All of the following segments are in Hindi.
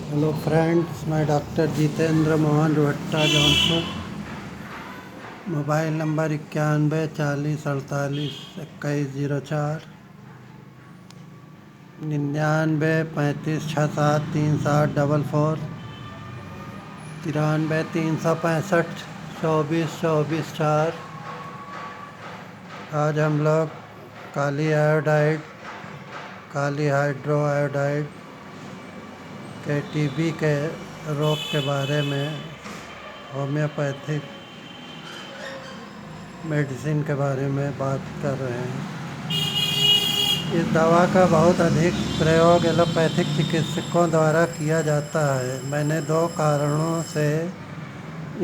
हेलो फ्रेंड्स, मैं डॉक्टर जितेंद्र मोहन भट्टा जौनपुर। Mobile number 91 40 48 21 04, 99 35 67 37 44, 93 365 24 24 4। आज हम लोग काली आयोडाइड, काली हाइड्रो आयोडाइड के टीबी के रोग के बारे में, होम्योपैथिक मेडिसिन के बारे में बात कर रहे हैं। इस दवा का बहुत अधिक प्रयोग एलोपैथिक चिकित्सकों द्वारा किया जाता है। मैंने दो कारणों से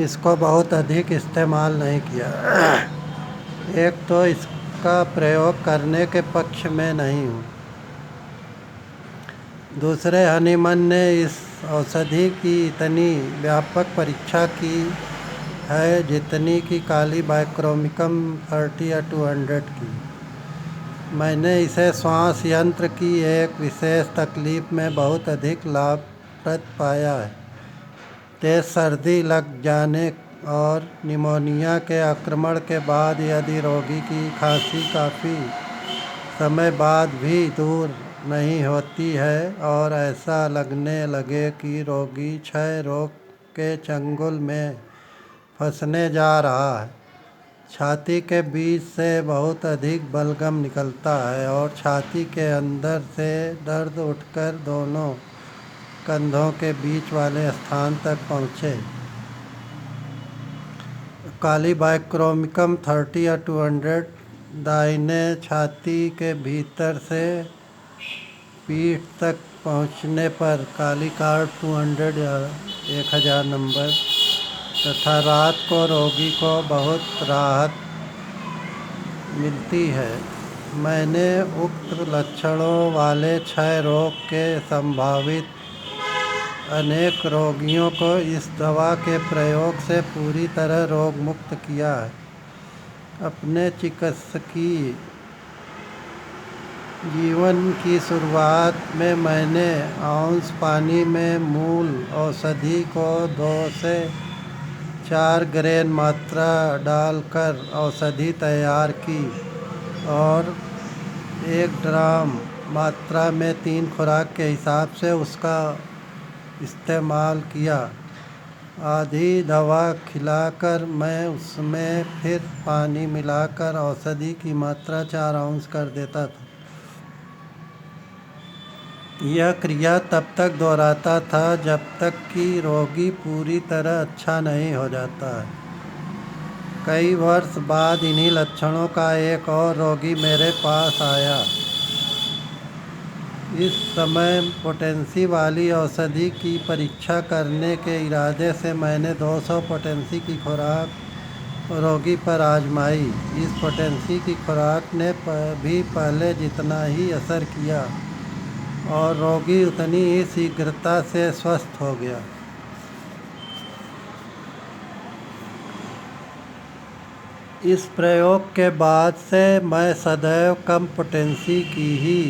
इसको बहुत अधिक इस्तेमाल नहीं किया। एक तो इसका प्रयोग करने के पक्ष में नहीं हूँ। दूसरे, हनीमन ने इस औषधि की इतनी व्यापक परीक्षा की है जितनी कि काली बाइक्रोमिकम 30 या 200 की। मैंने इसे श्वास यंत्र की एक विशेष तकलीफ में बहुत अधिक लाभप्रद पाया है। तेज सर्दी लग जाने और निमोनिया के आक्रमण के बाद यदि रोगी की खांसी काफ़ी समय बाद भी दूर नहीं होती है और ऐसा लगने लगे कि रोगी क्षय रोग के चंगुल में फंसने जा रहा है, छाती के बीच से बहुत अधिक बलगम निकलता है और छाती के अंदर से दर्द उठकर दोनों कंधों के बीच वाले स्थान तक पहुँचे, काली बाइक्रोमिकम 30 या 200 दाहिने छाती के भीतर से पीठ तक पहुँचने पर काली कार्ड 200 या 1000 नंबर तथा रात को रोगी को बहुत राहत मिलती है। मैंने उक्त लक्षणों वाले क्षय रोग के संभावित अनेक रोगियों को इस दवा के प्रयोग से पूरी तरह रोग मुक्त किया है। अपने चिकित्सकीय जीवन की शुरुआत में मैंने आउंस पानी में मूल औषधि को 2 से 4 ग्रेन मात्रा डालकर औषधि तैयार की और 1 ड्राम मात्रा में 3 खुराक के हिसाब से उसका इस्तेमाल किया। आधी दवा खिलाकर मैं उसमें फिर पानी मिलाकर औषधि की मात्रा 4 आउंस कर देता था। यह क्रिया तब तक दोहराता था जब तक कि रोगी पूरी तरह अच्छा नहीं हो जाता है। कई वर्ष बाद इन्हीं लक्षणों का एक और रोगी मेरे पास आया। इस समय पोटेंसी वाली औषधि की परीक्षा करने के इरादे से मैंने 200 पोटेंसी की खुराक रोगी पर आजमाई। इस पोटेंसी की खुराक ने भी पहले जितना ही असर किया और रोगी उतनी ही शीघ्रता से स्वस्थ हो गया। इस प्रयोग के बाद से मैं सदैव कम पोटेंसी की ही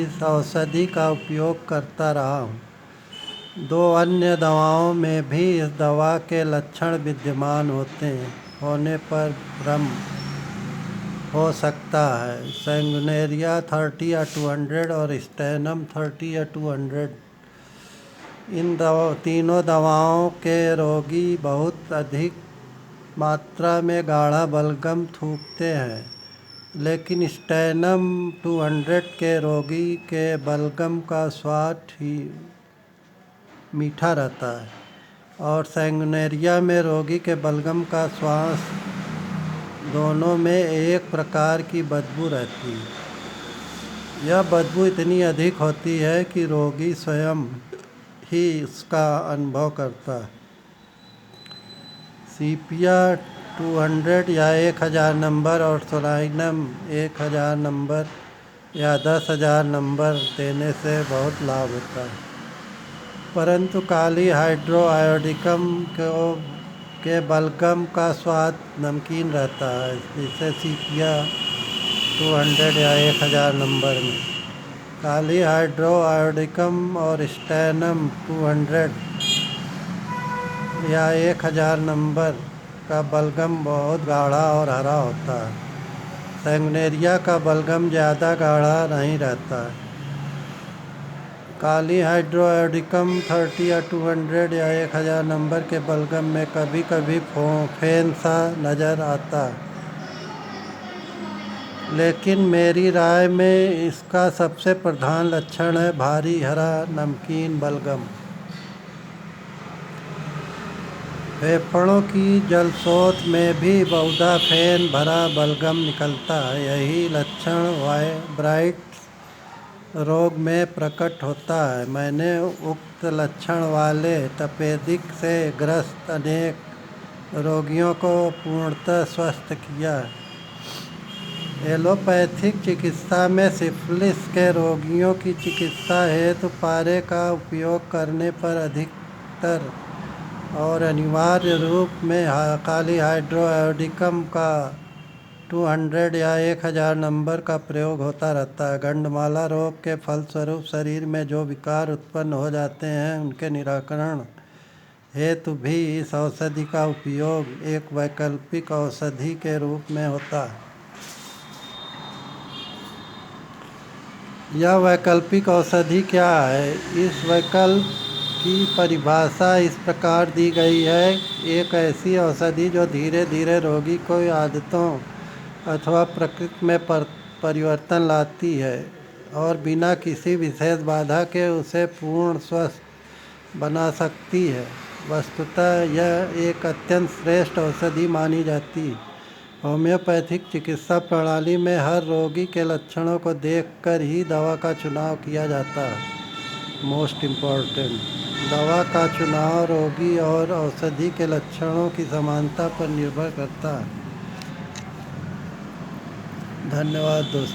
इस औषधि का उपयोग करता रहा हूँ। 2 अन्य दवाओं में भी इस दवा के लक्षण विद्यमान होने पर भ्रम हो सकता है। सैंगुनेरिया 30 या 200 और स्टेनम 30 या 200, इन तीनों दवाओं के रोगी बहुत अधिक मात्रा में गाढ़ा बलगम थूकते हैं, लेकिन स्टेनम 200 के रोगी के बलगम का स्वाद ही मीठा रहता है और सैंगुनेरिया में रोगी के बलगम का श्वास दोनों में एक प्रकार की बदबू रहती है। यह बदबू इतनी अधिक होती है कि रोगी स्वयं ही उसका अनुभव करता है। सीपिया 200 या 1000 नंबर और सोलाइनम 1000 नंबर या 10,000 नंबर देने से बहुत लाभ होता है, परंतु काली हाइड्रो आयोडिकम के बलगम का स्वाद नमकीन रहता है, जिसे सीपिया 200 या 1000 नंबर में काली हाइड्रो आयोडिकम और स्टैनम 200 या 1000 नंबर का बलगम बहुत गाढ़ा और हरा होता है। सैंगनेरिया का बलगम ज़्यादा गाढ़ा नहीं रहता। काली हाइड्रो आयोडिकम 30 या 200 या 1000 नंबर के बलगम में कभी कभी फेन सा नज़र आता, लेकिन मेरी राय में इसका सबसे प्रधान लक्षण है भारी हरा नमकीन बलगम। फेफड़ों की जलस्रोत में भी बहुधा फेन भरा बलगम निकलता है। यही लक्षण वाइब्राइट्स रोग में प्रकट होता है। मैंने उक्त लक्षण वाले तपेदिक से ग्रस्त अनेक रोगियों को पूर्णतः स्वस्थ किया। एलोपैथिक चिकित्सा में सिफिलिस के रोगियों की चिकित्सा हेतु पारे का उपयोग करने पर अधिकतर और अनिवार्य रूप में काली हाइड्रो आयोडिकम का 200 या 1000 नंबर का प्रयोग होता रहता है। गंडमाला रोग के फलस्वरूप शरीर में जो विकार उत्पन्न हो जाते हैं, उनके निराकरण हेतु भी इस औषधि का उपयोग एक वैकल्पिक औषधि के रूप में होता है। यह वैकल्पिक औषधि क्या है? इस वैकल्प की परिभाषा इस प्रकार दी गई है: एक ऐसी औषधि जो धीरे धीरे रोगी को आदतों अथवा प्रकृति में परिवर्तन लाती है और बिना किसी विशेष बाधा के उसे पूर्ण स्वस्थ बना सकती है। वस्तुतः यह एक अत्यंत श्रेष्ठ औषधि मानी जाती है। होम्योपैथिक चिकित्सा प्रणाली में हर रोगी के लक्षणों को देखकर ही दवा का चुनाव किया जाता है। मोस्ट इम्पॉर्टेंट, दवा का चुनाव रोगी और औषधि के लक्षणों की समानता पर निर्भर करता है। धन्यवाद दोस्तों।